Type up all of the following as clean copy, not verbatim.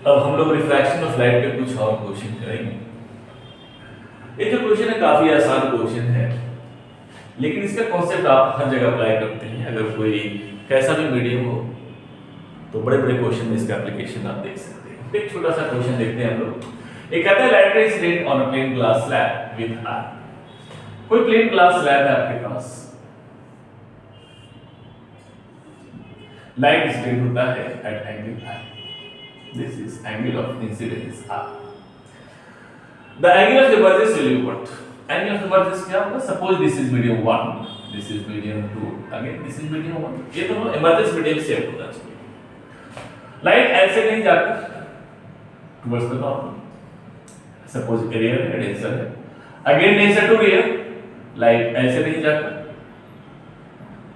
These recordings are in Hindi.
अब हम लोग रिफ्रैक्शन ऑफ लाइट पे कुछ और क्वेश्चन करेंगे। ये जो क्वेश्चन है काफी आसान क्वेश्चन है, लेकिन इसका कॉन्सेप्ट आप हर जगह अप्लाई करते हैं। अगर कोई कैसा भी मीडियम हो तो बड़े बड़े क्वेश्चन में इसका एप्लीकेशन आप देख सकते हैं। एक छोटा सा क्वेश्चन देखते हैं हम लोग। एक कहता है light rays red on a plane glass slab with R. कोई प्लेन ग्लास स्लैब है आपके पास, लाइट स्प्रेड होता है at angle I. This is angle of incidence R. The angle of emergence will be what? Angle of emergence क्या होगा? Suppose this is medium 1, this is medium 2, again this is medium 1. ये दोनों emergence medium सेम होना चाहिए। लाइट ऐसे नहीं जाकर towards the normal. Suppose area है, डेंसर है, again denser to rear. Light ऐसे नहीं जाकर,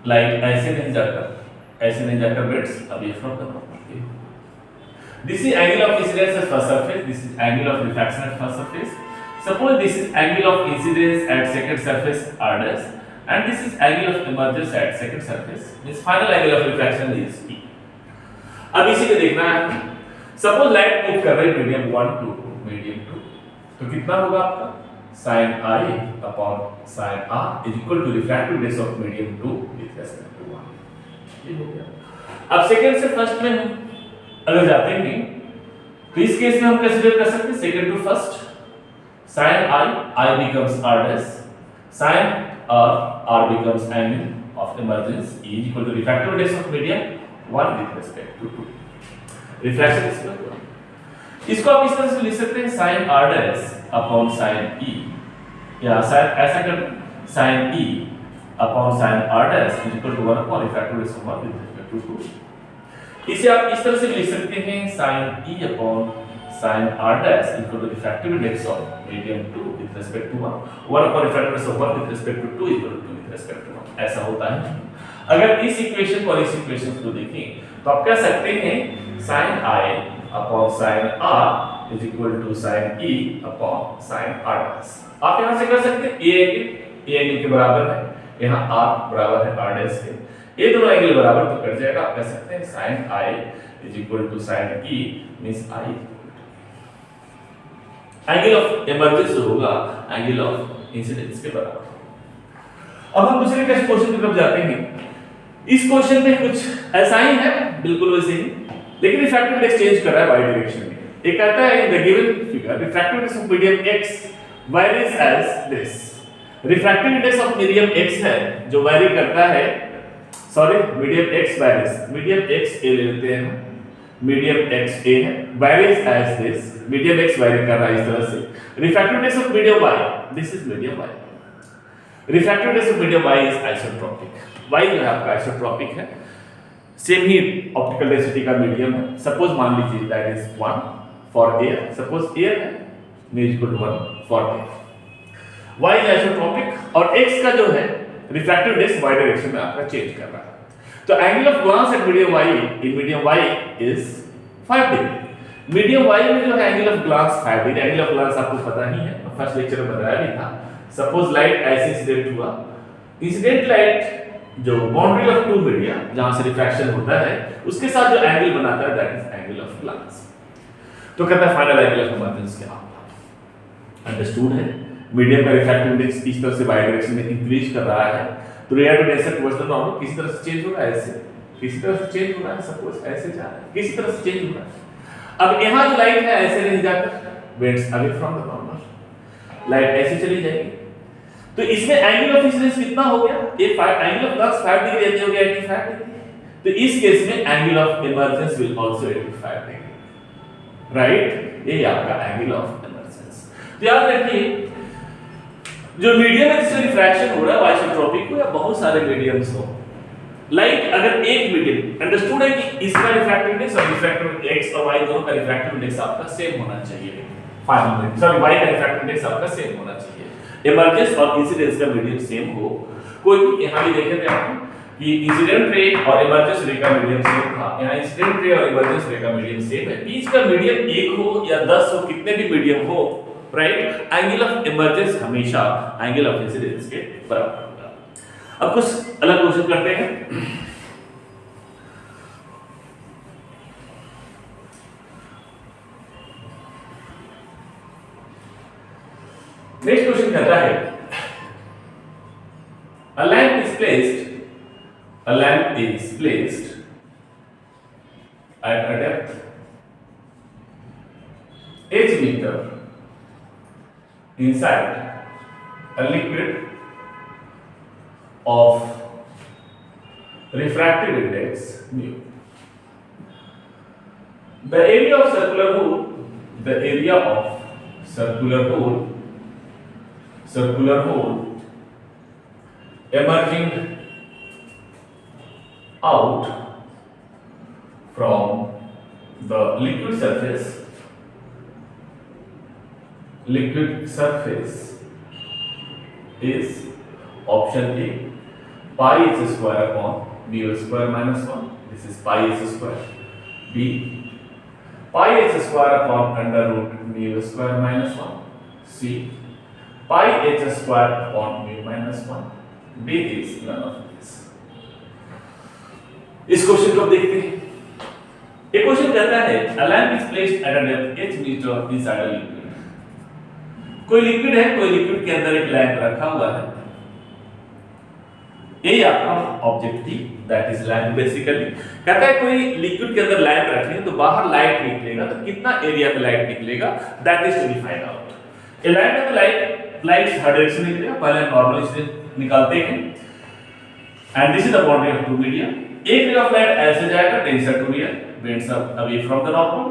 लाइट ऐसे नहीं जाकर bends away from the normal. This is angle of incidence at first surface. This is angle of refraction at first surface. Suppose this is angle of incidence at second surface r dash, and this is angle of emergence at second surface. This final angle of refraction is E. अब इसी को देखना है। Suppose light मूव कर रही है मीडियम 1 to मीडियम 2, तो कितना होगा आपका sin I upon sin R is equal to refractive index of medium 2 with respect to 1. ये हो गया। अब सेकंड से फर्स्ट में हम अगर जाते हैं तो इस केस में हम कंसीडर कर सकते हैं second to first. sin I becomes r dash, sin R becomes angle of emergence E is equal to refractive index of medium 1 with respect to 2. Refraction इसको इसको आप इस तरह से लिख सकते हैं sin R dash upon sin E, या ऐसा कर sin E upon sin R dash is equal to 1 upon refractive index of 1 with respect to 2. इसे आप इस तरह से लिख सकते हैं sin E upon sin R dash equal to refractive index of medium 2 with respect to 1 upon refractive index of 1 with respect to 2 equal to 2 with respect to 1. ऐसा होता है। अगर इस इक्वेशन को और इस इक्वेशन को देखें तो आप कह सकते हैं sin I upon sin R is equal to sin E upon sin R dash। आप यहां से कर सकते हैं A एंगल के बराबर है, यहां R बराबर है R dash के, ये दोनों एंगल बराबर तो कट जाएगा। आप कह सकते हैं sin I is equal to sin E means I angle of emergence जो होगा एंगल ऑफ इंसिडेंस के बराबर। अब हम दूसरे क्वेश्चन की तरफ जाते हैं। इस क्वेश्चन में कुछ ऐसा ही है, बिल्कुल वैसे ही, लेकिन रिफ्रैक्टिव इंडेक्स चेंज कर रहा है वाई डायरेक्शन में। ये कहता है in the given figure refractive index of medium x varies as this. Refractive index of medium x है जो वेरी करता है, sorry medium x varies, medium x a ले लेते हैं, मीडियम x a है, varies as this, medium x vary कर रहा है इस तरह से। Refractive index of medium y, this is medium y। Refractive index of medium y is isotropic. y जो है आपका आइसोट्रोपिक है, सेम ही ऑप्टिकल डेंसिटी का मीडियम है। सपोज मान लीजिए that is 1 for air, suppose air है में equal to 1 for air. y is isotropic और x का जो है रिफ्रैक्टिव इंडेक्स y डायरेक्शन में आपका चेंज कर रहा है। तो angle of glance at medium y in medium y is 5 degree. Medium y में जो है angle of glance 5 degree. Angle of glance आपको पता ही है, फर्स्ट लेक्चर में बताया भी था। सपोज लाइट ऐसे इंसिडेंट हुआ, इंसिडेंट लाइट जो बाउंड्री ऑफ टू मीडिया जहां से रिफ्रैक्शन होता है उसके साथ जो एंगल बनाता है that is angle of glance. तो कहता है फाइनल एंगल ऑफ इमर्जेंस क्या होगा। अंडरस्टूड है, मीडियम का रिफ्रैक्टिव इंडेक्स इस तरह से बाई डायरेक्शन में इंक्रीज कर रहा है, तो rarer to denser towards the normal किसी तरह से चेंज हो रहा है, ऐसे किसी तरह से चेंज हो रहा है, सपोज ऐसे जा रहा है, किसी तरह से चेंज हो रहा है। अब यहां जो लाइट है ऐसे नहीं जाकर bends away from the normal, light ऐसे चली जाएगी। तो इसमें एंगल ऑफ इंसिडेंस कितना हो गया, ये 5 एंगल ऑफ ग्लास 5 डिग्री ऐसे हो गया 85 डिग्री। तो इस केस में angle of emergence will also 85 degree, right. ये आपका एंगल ऑफ इमर्जेंस। तो याद रखिए जो मीडियम है जिसमें रिफ्रैक्शन हो रहा है आइसोट्रोपिक हो या बहुत सारे मीडियम्स हो, लाइट अगर एक मीडियम, अंडरस्टूड है कि इसका रिफ्रैक्टिव इंडेक्स और रिफ्रैक्टिव x और y दोनों का रिफ्रैक्टिव इंडेक्स आपका सेम होना चाहिए फाइनल में, सॉरी y का रिफ्रैक्टिव इंडेक्स आपका सेम होना चाहिए, इमर्जेंस और इंसिडेंस का मीडियम सेम हो। कोई भी यहां भी देखे थे आपको कि इंसिडेंट रे और इमर्जेंस रे का मीडियम सेम था, यहां इंसिडेंट रे और इमर्जेंस रे का मीडियम सेम है। बीच का मीडियम 1 हो या 10 हो, कितने भी मीडियम हो, राइट, एंगल ऑफ इमर्जेंस हमेशा एंगल ऑफ इंसिडेंस के बराबर होगा। अब कुछ अलग क्वेश्चन करते हैं। a lamp is placed at a depth h meter inside a liquid of refractive index mu. The area of circular hole emerging out from the liquid surface is option A, pi h square upon mu square minus 1. This is pi h square. B, pi h square upon under root mu square minus 1. C, pi h square upon mu minus 1. D is none of this. इस क्वेश्चन को देखते हैं। एक क्वेश्चन कहता है a lamp is placed at a depth h meter inside a liquid. कोई लिक्विड है, कोई लिक्विड के अंदर एक लैंप रखा हुआ है। ये आपका objective that is lamp basically कहता है कोई लिक्विड के अंदर लैंप रखें तो बाहर लाइट निकलेगा, तो कितना एरिया में लाइट निकलेगा that is to be find out. ये लैंप में तो लाइट हर डायरेक्शन में निकलेगा, पहले नॉर्मल से निकालते हैं and this is the boundary of two media. एक रे ऑफ लाइट ऐसे जाएगा denser to media bends away from the normal.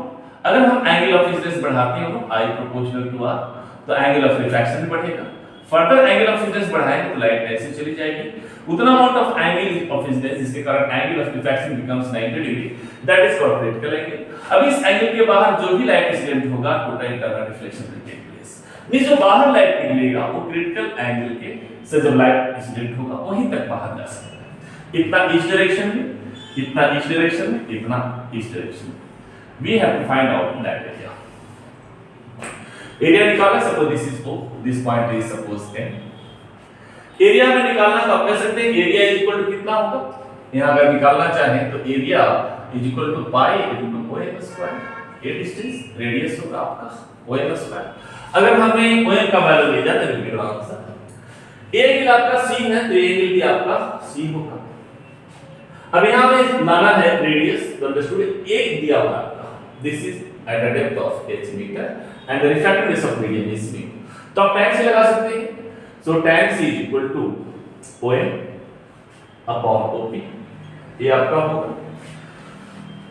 अगर हम एंगल ऑफ इंसिडेंस बढ़ाते हैं I प्रोपोर्शनल टू R तो एंगल ऑफ रिफ्रैक्शन भी बढ़ेगा। फर्दर एंगल ऑफ इंसिडेंस बढ़ाएंगे तो लाइट ऐसे चली जाएगी, उतना amount of angle of incidence जिसके कारण angle of refraction becomes 90 degree, that is called critical angle. अब इस एंगल के बाहर जो भी लाइट इंसिडेंट होगा total internal reflection will take place. Means जो बाहर लाइट निकलेगा वो क्रिटिकल एंगल के से जब लाइट इंसिडेंट होगा वहीं तक बाहर जा सकता है। इतना इस डायरेक्शन में, इतना इस डायरेक्शन में, इतना इस डायरेक्शन में। We have to find out that area. Area निकालना, suppose this is O, this point is suppose N। Area में निकालना तो आप कह सकते हैं एरिया इज इक्वल टू कितना होगा, यहां अगर निकालना चाहें तो area is equal to pi into OM square. ये डिस्टेंस रेडियस होगा आपका OM स्क्वायर। अगर हमने OM का वैल्यू ले जाते हैं तो आंसर A एंगल आपका C है तो A एंगल भी आपका C होगा। अब यहां में माना है रेडियस तो अंडरस्टूड A दिया हुआ आपका, this is at a depth of h meter and the refractiveness of medium is mu। तो आप tan से लगा सकते हैं, so tan c is equal to OM upon OP। ये आपका होगा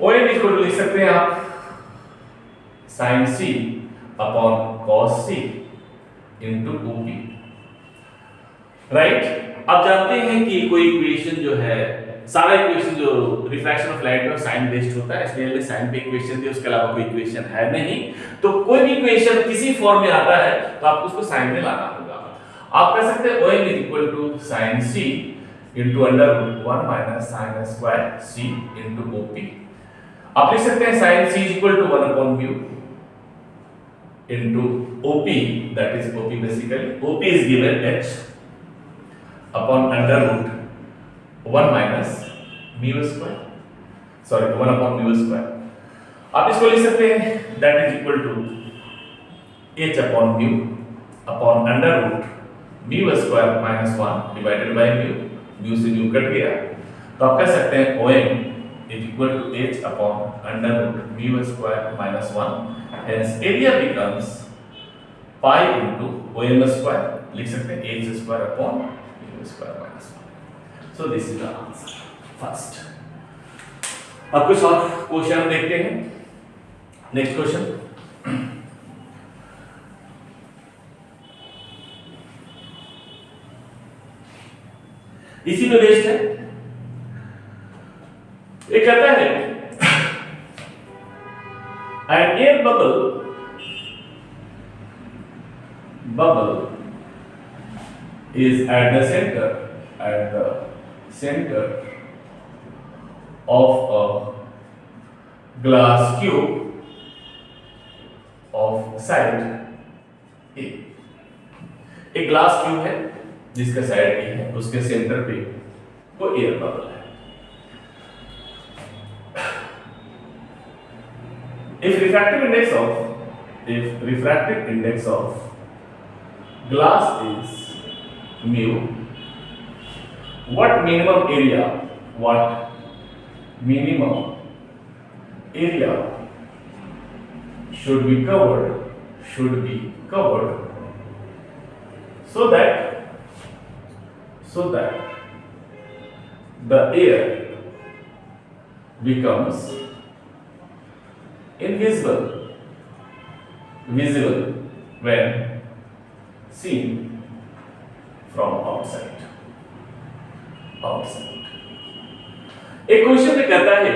OM इक्वल टू लिख सकते हैं आप sin c upon cos c into OP, right. आप जानते हैं कि कोई इक्वेशन जो है, सारा इक्वेशन जो रिफ्रैक्शन ऑफ लाइट में साइन बेस्ड होता है, इसलिए हमने साइन पे इक्वेशन दी, उसके अलावा कोई इक्वेशन है नहीं। तो कोई भी इक्वेशन किसी फॉर्म में आता है तो आपको उसको साइन में लाना होगा। आप कह सकते हैं OM is equal to sin c into under root 1 minus sin square c into OP। आप लिख सकते हैं sin c is equal to 1 upon mu into OP, that is OP basically OP is given h upon under root 1 minus mu square, sorry 1 upon mu square। आप इसको लिख सकते हैं that is equal to h upon mu upon under root mu square minus 1 divided by mu, mu से mu कट गया तो आप कह सकते हैं OM is equal to h upon under root mu square minus 1, hence area becomes pi into OM square, लिख सकते हैं h square upon mu square minus 1। So this is the answer first। अब कुछ और क्वेश्चन देखते हैं। नेक्स्ट क्वेश्चन, इसी में बेस्ड है। ये कहता है an air bubble is at the center of a glass cube of side A। एक ग्लास क्यूब है जिसका साइड A है, उसके सेंटर पे वो एयर बबल है। If refractive index of glass is mu, what minimum area what minimum area should be covered so that the air becomes visible when seen from outside. एक क्वेश्चन में कहता है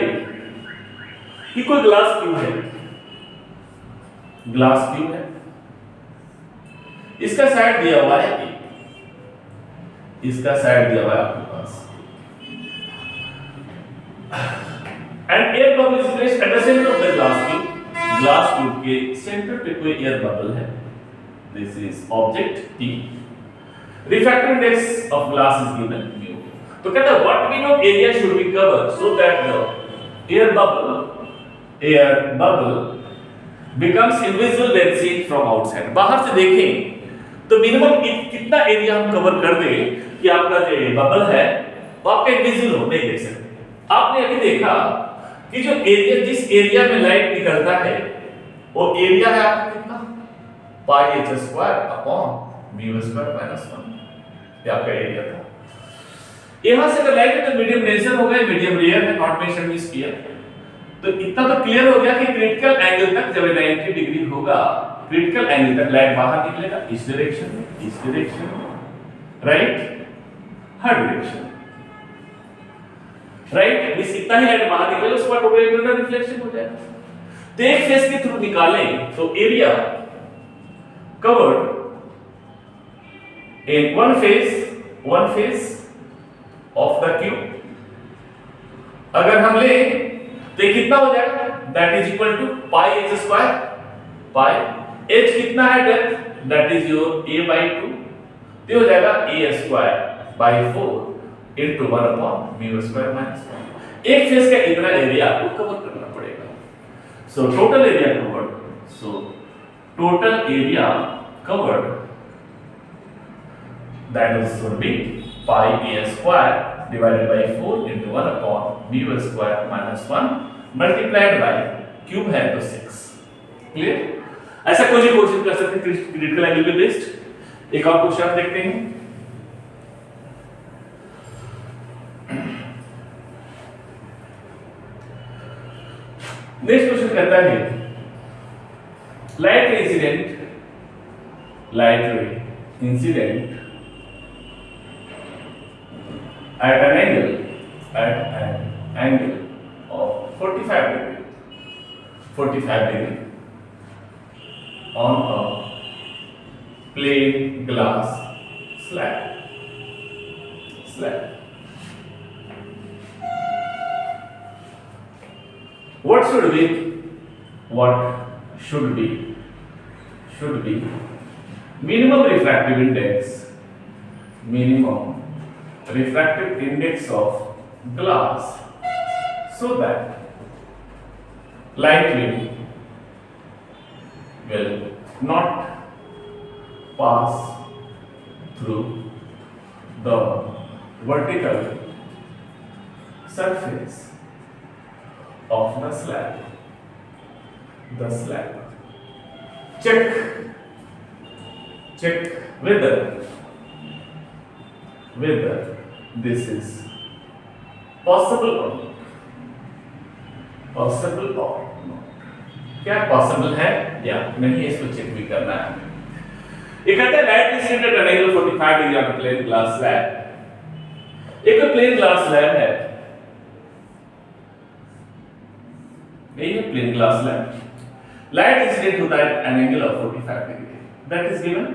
कि कोई ग्लास ट्यूब है, इसका साइड दिया हुआ है, इसका साइड दिया हुआ है आपके पास, and air bubble is placed at the centre of the glass tube के सेंटर पे कोई एयर बबल है, this is object T, refractive index of glass is given mu. तो कहता है what minimum area should be covered so that the air bubble becomes invisible when seen from outside. बाहर से देखें तो मिनिमम कितना एरिया हम कवर कर दें कि आपका जो बबल है वो आपका इनविजिबल हो, नहीं देख सकते। आपने अभी देखा कि जो एरिया, जिस एरिया में लाइट निकलता है वो एरिया है आपका कितना, पाई h square upon mu square minus 1, ये आपका एरिया था। यहां से अगर लाइट का मीडियम डेंसर हो गया, मीडियम रेयर है, नॉट मेंशन मिस किया, तो इतना तो क्लियर हो गया कि क्रिटिकल एंगल तक जब 90 डिग्री होगा, क्रिटिकल एंगल तक लाइट बाहर निकलेगा, इस डायरेक्शन में, राइट, हर डायरेक्शन, राइट, इस इतना ही लाइट बाहर निकलेगा, उसके बाद टोटल इंटरनल रिफ्लेक्शन हो जाएगा। तो एक फेस के थ्रू निकालें तो area covered in one face of the cube, अगर हम ले तो ये कितना हो जाएगा, that is equal to pi h square, pi h कितना है depth, that is your a by 2, तो हो जाएगा a square by 4 into 1 upon mu square minus 1। एक फेस का इतना एरिया आपको कवर करना पड़ेगा। so total area covered that is would be pi a square divided by 4 into 1 upon mu square minus 1 multiplied by cube है तो 6। क्लियर? ऐसा कोई भी क्वेश्चन कर सकते हैं क्रिटिकल एंगल पे बेस्ड। एक और क्वेश्चन देखते हैं। नेक्स्ट क्वेश्चन कहता है light incident at an angle of 45 degree on a plain glass slab. What should be minimum refractive index of glass so that light will not pass through the vertical surface of the slab. Check whether this is possible or not, क्या पॉसिबल है या नहीं, इसको चेक भी करना है। ये कहते हैं light incident at an angle 45 degree on plane glass slab. एक प्लेन ग्लास स्लैब है, यही है plane glass slab, light incident होता है at an angle of 45 degree, that is given,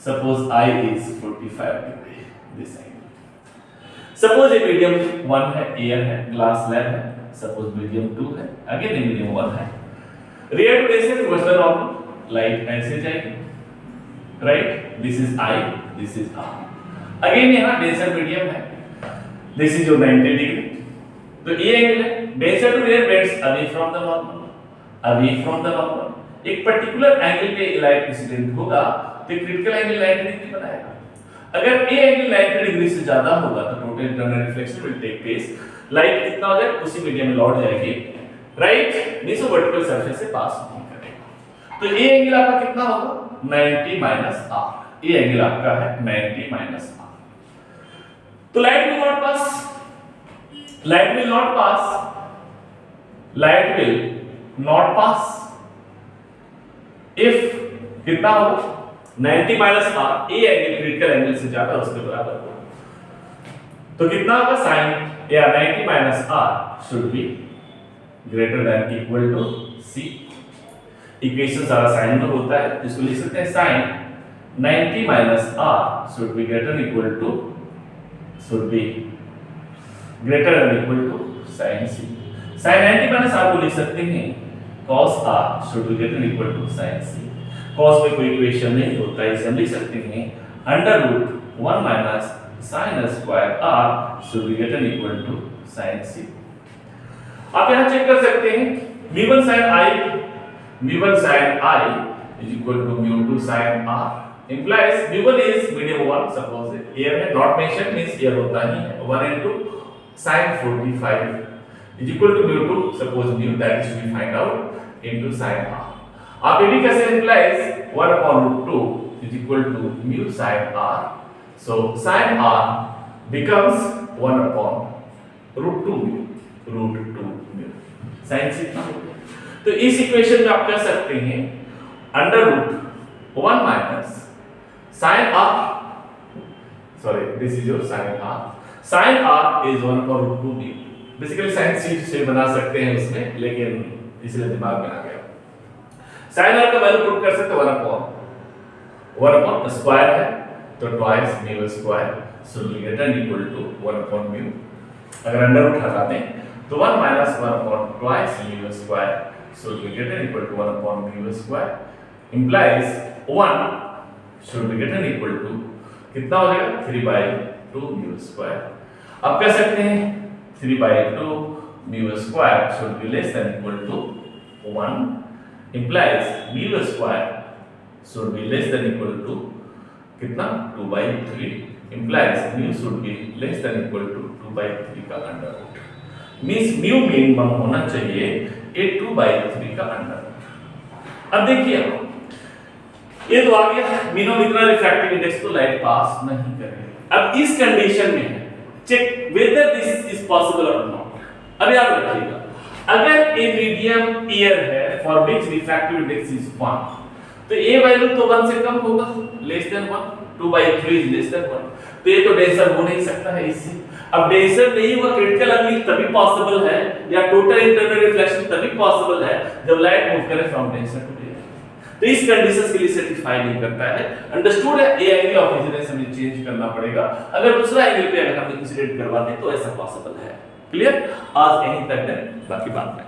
suppose I is 45 degree, this angle। Suppose ये मीडियम 1 है, एयर है, ग्लास स्लैब है, सपोज मीडियम 2 है, अगेन ये मीडियम 1 है, rarer to denser to western normal, light ऐसे जाएगी, right, this is I, this is R, again यहां डेंसर मीडियम है, दिस इज योर 90 डिग्री, तो ये एंगल है, denser to rarer bends away from the normal, एक पर्टिकुलर एंगल पे लाइट इंसिडेंट होगा तो क्रिटिकल एंगल 90 डिग्री बनाएगा। अगर ए एंगल 90 डिग्री से ज्यादा होगा तो total internal reflection will take place, light कितना हो जाएगा उसी मीडियम में लौट जाएगी, राइट, मींस वो वर्टिकल सरफेस से पास नहीं करेगा। तो ए एंगल आपका कितना होगा 90 माइनस आर, ए एंगल आपका है 90 माइनस आर। तो light will not pass, light will not pass, light will not pass if कितना होगा 90 minus R, a angle critical angle से ज्यादा उसके बराबर होगा। तो कितना होगा साइन या 90 minus R should be greater than equal to C. Equation सारा साइन में होता है, इसको लिख सकते हैं sine 90 minus R should be greater than equal to, should be greater than equal to sine C. Sine 90 minus R को लिख सकते हैं cos r should be greater than equal to sin c। cos में कोई इक्वेशन नहीं होता है, इसे हम लिख सकते हैं under root 1 minus sin square r should be greater than equal to sin c। आप यहां चेक कर सकते हैं v1 sin i is equal to mu2 sin r implies v1 is medium 1, suppose here है not mentioned means here होता ही है 1 into sin 45 is equal to mu2, suppose mu that is we find out into sin r। आप ये भी कैसे implies 1 upon root 2 is equal to mu sin r, so sin r becomes 1 upon root 2 mu sin c इतना हो गया। तो इस इक्वेशन में आप कह सकते हैं under root 1 minus sin r, sorry this is your sin r is 1 upon root 2 mu। Basically sin c से बना सकते हैं उसमें, लेकिन इसलिए दिमाग में आ गया। sin r का वैल्यू पुट कर सकते हैं 1 अपॉन स्क्वायर है तो twice mu square should be greater than equal to 1 upon mu। अगर अंडर रूट हटा दें तो 1 minus 1 upon twice mu square should be greater than equal to 1 upon mu square implies 1 should be greater than equal to कितना हो जाएगा 3/2 mu स्क्वायर। अब कह सकते हैं 3/2 mu square should be less than equal to 1 implies mu square should be less than equal to कितना 2/3 implies mu should be less than equal to 2/3 का under root, means mu minimum होना चाहिए ये 2/3 का अंडर रूट। अब देखिए ये तो आ गया मिनिमम इतना रिफ्रैक्टिव इंडेक्स तो लाइट पास नहीं करेगी। अब इस कंडीशन में check whether this is possible और नॉट। अब याद रखिएगा अगर ए मीडियम ईयर है for which refractive index is 1 तो ए वैल्यू तो 1 से कम होगा, less than 1, 2/3 is less than 1, तो ये तो डेंसर हो नहीं सकता है इससे। अब डेंसर नहीं हुआ क्रिटिकल एंगल तभी पॉसिबल है या टोटल इंटरनल रिफ्लेक्शन तभी पॉसिबल है जब लाइट मूव करे फ्रॉम डेंसर टू डेंसर। तो इस कंडीशंस के लिए सेटिस्फाई नहीं करता है। अंडरस्टूड है ए एंगल ऑफ इंसिडेंस हमें चेंज करना पड़ेगा, अगर दूसरा एंगल पे अगर हम इंसिडेंट करवाते तो ऐसा पॉसिबल है। क्लियर? आज यहीं तक है, बाकी बात में